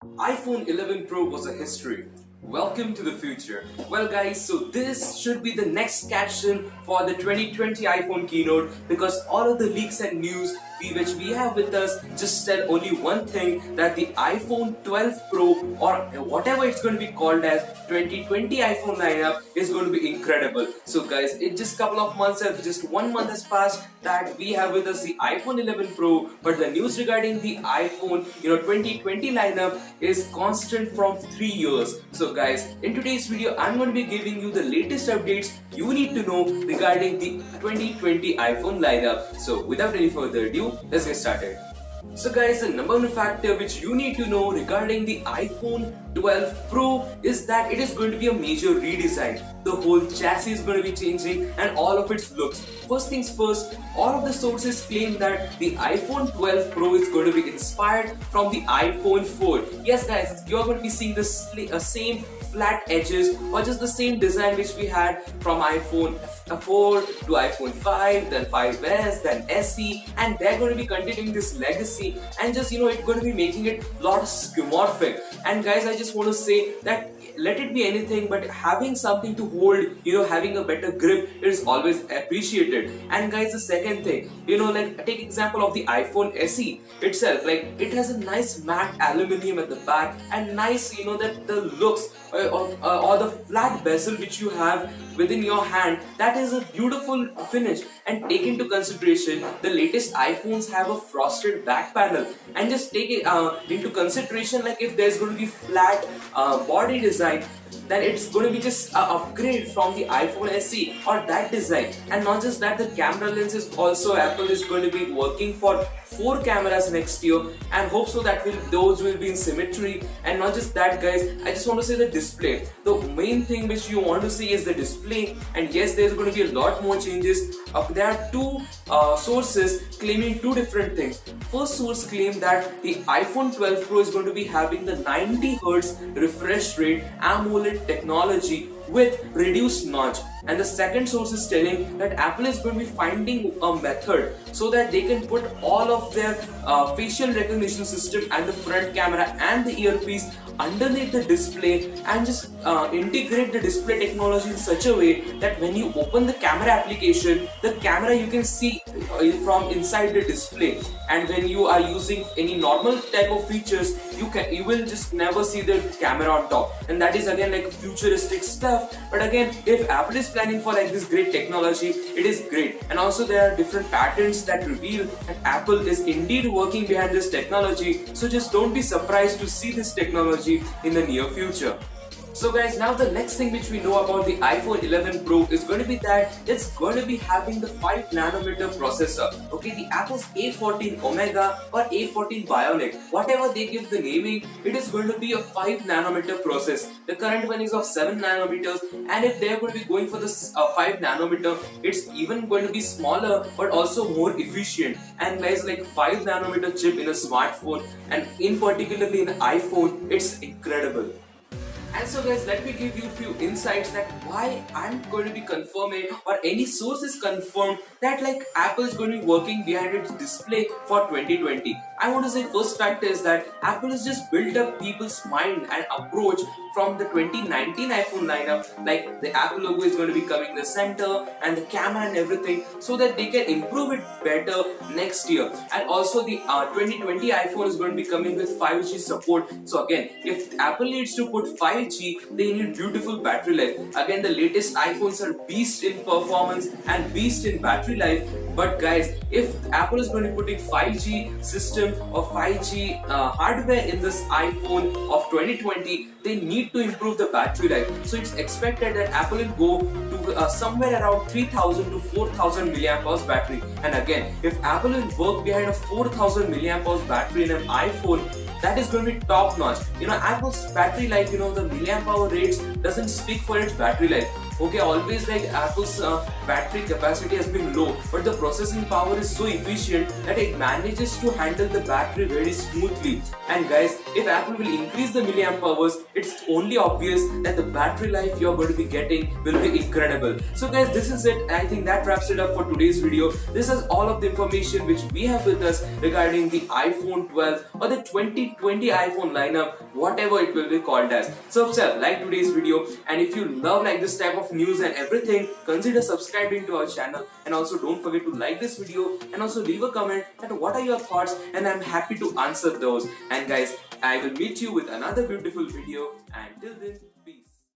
iPhone 11 Pro was a history. Welcome to the future. Well guys, so this should be the next caption for the 2020 iPhone keynote because all of the leaks and news which we have with us just tell only one thing, that the iPhone 12 Pro or whatever it's going to be called as 2020 iPhone lineup is going to be incredible. So guys, it just couple of months just 1 month has passed that we have with us the iPhone 11 Pro, but the news regarding the iPhone 2020 lineup is constant from 3 years. So guys, in today's video I'm going to be giving you the latest updates you need to know regarding the 2020 iPhone lineup. So without any further ado, let's get started. So guys, the number one factor which you need to know regarding the iPhone 12 Pro is that it is going to be a major redesign. The whole chassis is going to be changing and all of its looks. First things first, all of the sources claim that the iPhone 12 Pro is going to be inspired from the iPhone 4. Yes guys, you're going to be seeing the same flat edges or just the same design which we had from iPhone 4 to iPhone 5, then 5s, then SE, and they're going to be continuing this legacy and just it's going to be making it a lot skeuomorphic. And guys, I just want to say that let it be anything, but having something to hold, having a better grip, it is always appreciated. And guys, the second thing, like take example of the iPhone SE itself, like it has a nice matte aluminium at the back and nice, that the looks or the flat bezel which you have within your hand, that is a beautiful finish. And take into consideration the latest iPhones have a frosted back panel, and just take it into consideration, like if there's going to be flat body design, then it's going to be just an upgrade from the iPhone SE or that design. And not just that, the camera lenses also Apple is going to be working for 4 cameras next year, and hope so that those will be in symmetry. And not just that guys, I just want to say the display. The main thing which you want to see is the display, and yes, there's going to be a lot more changes. There are two sources claiming two different things. First source claim that the iPhone 12 Pro is going to be having the 90Hz refresh rate AMOLED technology with reduced notch, and the second source is telling that Apple is going to be finding a method so that they can put all of their facial recognition system and the front camera and the earpiece underneath the display and just integrate the display technology in such a way that when you open the camera application, the camera you can see from inside the display, and when you are using any normal type of features, you will just never see the camera on top. And that is again like futuristic stuff, but again, if Apple is planning for like this great technology, it is great. And also there are different patents that reveal that Apple is indeed working behind this technology, so just don't be surprised to see this technology in the near future. So guys, now the next thing which we know about the iPhone 11 Pro is going to be that it's going to be having the 5nm processor. Okay, the Apple's A14 Omega or A14 Bionic, whatever they give the naming, it is going to be a 5nm process. The current one is of 7nm, and if they are going to be going for the 5nm, it's even going to be smaller but also more efficient. And guys, like 5nm chip in a smartphone, and in particularly in iPhone, it's incredible. And so guys, let me give you a few insights that why I'm going to be confirming, or any source is confirmed that like Apple is going to be working behind its display for 2020. I want to say first fact is that Apple has just built up people's mind and approach from the 2019 iPhone lineup, like the Apple logo is going to be coming in the center and the camera and everything, so that they can improve it better next year. And also the 2020 iPhone is going to be coming with 5G support. So again, if Apple needs to put 5G, they need beautiful battery life. Again, the latest iPhones are beast in performance and beast in battery life. But guys, if Apple is going to be putting 5G system or 5G hardware in this iPhone of 2020, they need to improve the battery life. So it's expected that Apple will go to somewhere around 3000 to 4000 mAh battery. And again, if Apple will work behind a 4000 mAh battery in an iPhone, that is going to be top notch. Apple's battery life, the milliamp hour rates doesn't speak for its battery life. Okay, always like Apple's battery capacity has been low, but the processing power is so efficient that it manages to handle the battery very smoothly. And guys, if Apple will increase the milliamp hours, it's only obvious that the battery life you're going to be getting will be incredible. So guys, this is it. I think that wraps it up for today's video. This is all of the information which we have with us regarding the iPhone 12 or the 2020 iPhone lineup. whatever it will be called as. So upset, like today's video, and if you love like this type of news and everything, consider subscribing to our channel, and also don't forget to like this video and also leave a comment that what are your thoughts, and I'm happy to answer those. And guys, I will meet you with another beautiful video, and till then,